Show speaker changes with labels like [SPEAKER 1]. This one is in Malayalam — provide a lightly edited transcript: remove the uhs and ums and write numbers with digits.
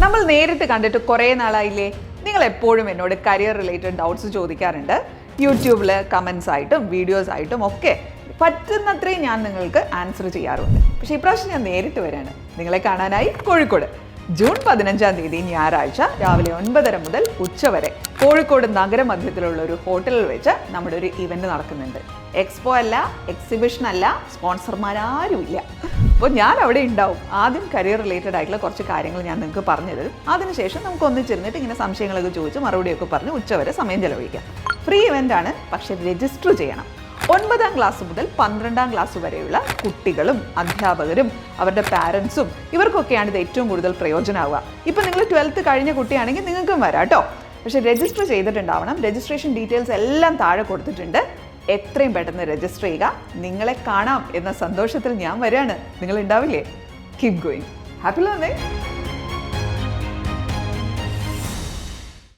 [SPEAKER 1] നമ്മൾ നേരിട്ട് കണ്ടിട്ട് കുറേ നാളായില്ലേ? നിങ്ങൾ എപ്പോഴും എന്നോട് കരിയർ റിലേറ്റഡ് ഡൗട്ട്സ് ചോദിക്കാറുണ്ട്. യൂട്യൂബിൽ കമൻസ് ആയിട്ടും വീഡിയോസ് ആയിട്ടും ഒക്കെ പറ്റുന്നത്രയും ഞാൻ നിങ്ങൾക്ക് ആൻസർ ചെയ്യാറുണ്ട്. പക്ഷേ ഇപ്രാവശ്യം ഞാൻ നേരിട്ട് വരികയാണ് നിങ്ങളെ കാണാനായി കോഴിക്കോട്. ജൂൺ 15-ാം തീയതി ഞായറാഴ്ച രാവിലെ 9:30 മുതൽ ഉച്ചവരെ കോഴിക്കോട് നഗരമധ്യത്തിലുള്ള ഒരു ഹോട്ടലിൽ വെച്ച് നമ്മുടെ ഒരു ഇവന്റ് നടക്കുന്നുണ്ട്. എക്സ്പോ അല്ല, എക്സിബിഷൻ അല്ല, സ്പോൺസർമാരാരുമില്ല. അപ്പോൾ ഞാൻ അവിടെ ഉണ്ടാവും. ആദ്യം കരിയർ റിലേറ്റഡ് ആയിട്ടുള്ള കുറച്ച് കാര്യങ്ങൾ ഞാൻ നിങ്ങൾക്ക് പറഞ്ഞു തരും. അതിനുശേഷം നമുക്ക് ഒന്നിച്ചിരുന്നിട്ട് ഇങ്ങനെ സംശയങ്ങളൊക്കെ ചോദിച്ച് മറുപടിയൊക്കെ പറഞ്ഞ് ഉച്ചവരെ സമയം ചെലവഴിക്കാം. ഫ്രീ ഇവൻ്റ് ആണ്, പക്ഷേ രജിസ്റ്റർ ചെയ്യണം. 9ാം ക്ലാസ് മുതൽ 12ാം ക്ലാസ് വരെയുള്ള കുട്ടികളും അധ്യാപകരും അവരുടെ പാരൻസും ഇവർക്കൊക്കെയാണ് ഇത് ഏറ്റവും കൂടുതൽ പ്രയോജനമാവുക. ഇപ്പം നിങ്ങൾ 12th കഴിഞ്ഞ കുട്ടിയാണെങ്കിൽ നിങ്ങൾക്കും വരാം കേട്ടോ. പക്ഷേ രജിസ്റ്റർ ചെയ്തിട്ടുണ്ടാവണം. രജിസ്ട്രേഷൻ ഡീറ്റെയിൽസ് എല്ലാം താഴെ കൊടുത്തിട്ടുണ്ട്. എത്രയും പെട്ടെന്ന് രജിസ്റ്റർ ചെയ്യുക. നിങ്ങളെ കാണാം എന്ന സന്തോഷത്തിൽ ഞാൻ വരികയാണ്. നിങ്ങൾ ഉണ്ടാവില്ലേ? Keep going. Happy learning.